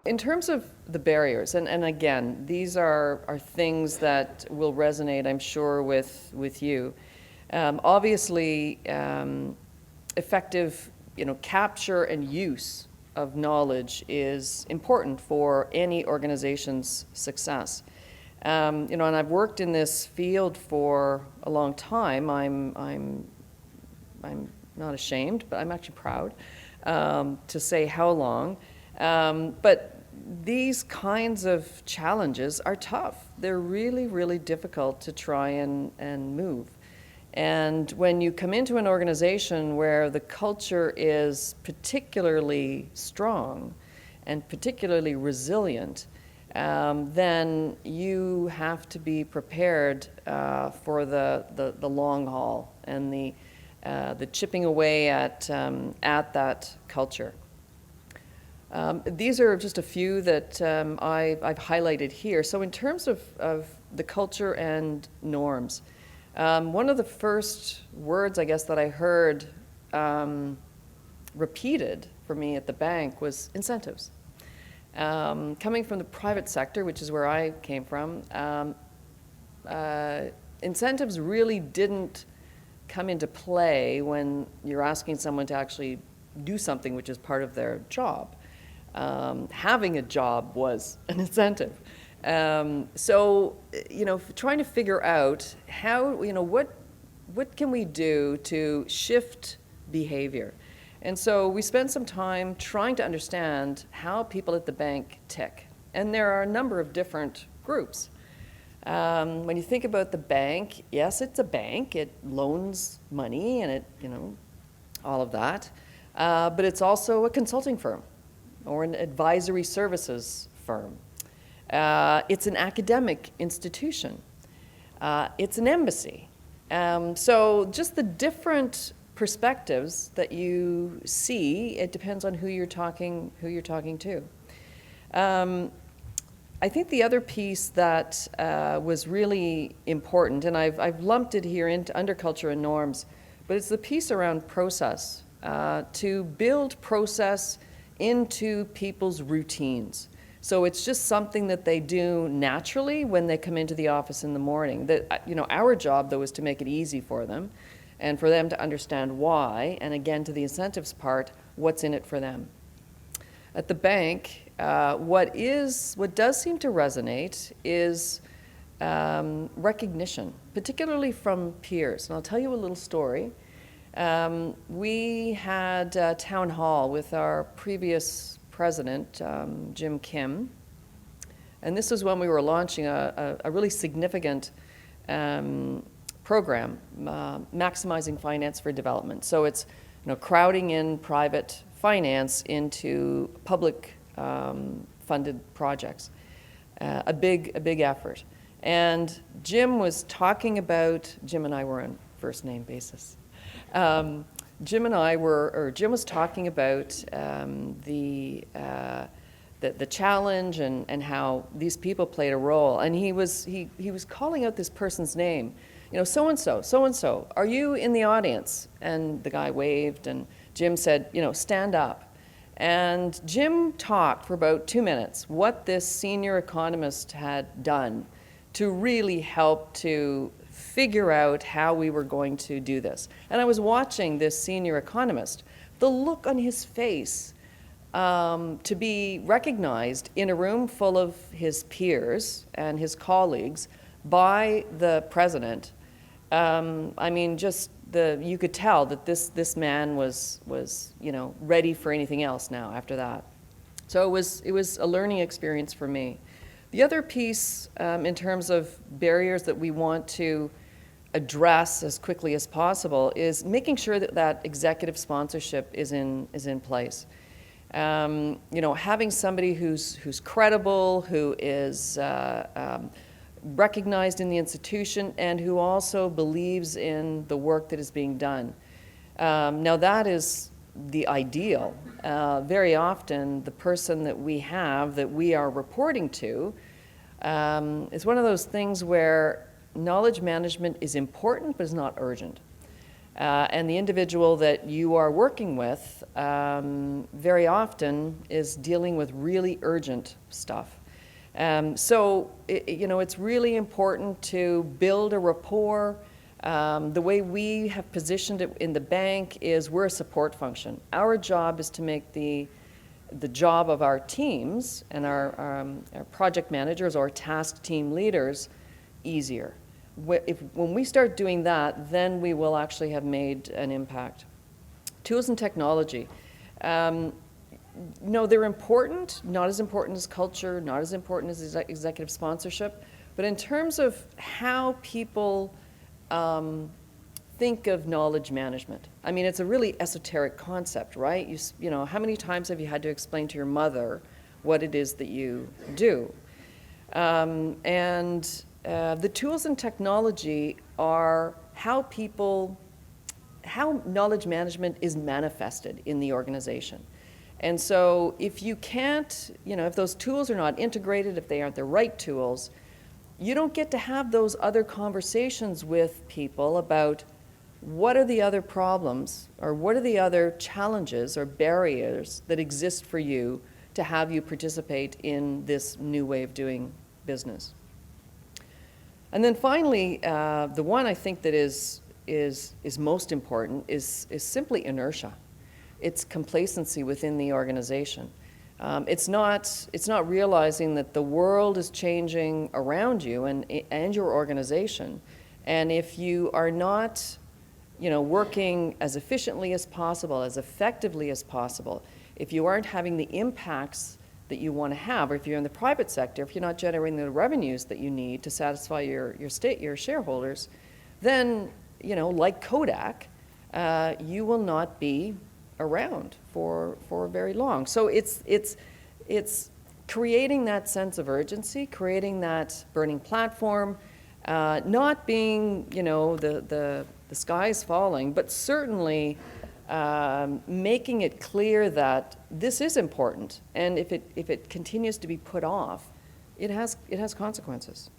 In terms of the barriers, and again, these are things that will resonate, I'm sure, with you. Obviously, effective, capture and use of knowledge is important for any organization's success. And I've worked in this field for a long time. I'm not ashamed, but I'm actually proud to say how long. But these kinds of challenges are tough. They're really, really difficult to try and move. And when you come into an organization where the culture is particularly strong and particularly resilient, then you have to be prepared for the long haul and the chipping away at that culture. These are just a few that I've highlighted here. So in terms of the culture and norms, one of the first words, I guess, that I heard repeated for me at the bank was incentives. Coming from the private sector, which is where I came from, incentives really didn't come into play when you're asking someone to actually do something which is part of their job. Having a job was an incentive. So, trying to figure out how, what can we do to shift behavior? And so we spent some time trying to understand how people at the bank tick. And there are a number of different groups. When you think about the bank, yes, it's a bank. It loans money and it, all of that. But it's also a consulting firm or an advisory services firm. It's an academic institution. It's an embassy. So just the different perspectives that you see, it depends on who you're talking to. I think the other piece that was really important, and I've lumped it here into underculture and norms, but it's the piece around process, to build process into people's routines. So it's just something that they do naturally when they come into the office in the morning. That, our job, though, is to make it easy for them and for them to understand why, and again, to the incentives part, what's in it for them. At the bank, what does seem to resonate is recognition, particularly from peers. And I'll tell you a little story. We had a town hall with our previous president, Jim Kim, and this was when we were launching a really significant program, maximizing finance for development. So it's crowding in private finance into public funded projects, a big effort. And Jim was talking about, Jim and I were on first name basis. Jim was talking about the challenge and how these people played a role, and he was calling out this person's name, so and so, are you in the audience? And the guy waved, and Jim said, stand up. And Jim talked for about 2 minutes what this senior economist had done to really help to figure out how we were going to do this. And I was watching this senior economist, the look on his face to be recognized in a room full of his peers and his colleagues by the president. You could tell that this man was ready for anything else now after that. So it was a learning experience for me. The other piece in terms of barriers that we want to address as quickly as possible is making sure that executive sponsorship is in place. Having somebody who's credible, who is recognized in the institution, and who also believes in the work that is being done. Now that is the ideal. Very often the person that we are reporting to is one of those things where knowledge management is important but is not urgent. And the individual that you are working with very often is dealing with really urgent stuff. So, it's really important to build a rapport. The way we have positioned it in the bank is we're a support function. Our job is to make the job of our teams and our project managers or task team leaders easier. When we start doing that, then we will actually have made an impact. Tools and technology. No, they're important, not as important as culture, not as important as executive sponsorship, but in terms of how people think of knowledge management. I mean, it's a really esoteric concept, right? How many times have you had to explain to your mother what it is that you do? The tools and technology are how knowledge management is manifested in the organization. And so if you can't, if those tools are not integrated, if they aren't the right tools, you don't get to have those other conversations with people about what are the other problems or what are the other challenges or barriers that exist for you to have you participate in this new way of doing business. And then finally, the one I think that is most important is simply inertia. It's complacency within the organization. It's not realizing that the world is changing around you and your organization, and if you are not, working as efficiently as possible, as effectively as possible, if you aren't having the impacts that you want to have, or if you're in the private sector, if you're not generating the revenues that you need to satisfy your shareholders, then, like Kodak, you will not be around for very long. So it's creating that sense of urgency, creating that burning platform, not being, the sky is falling, but certainly making it clear that this is important, and if it continues to be put off, it has consequences.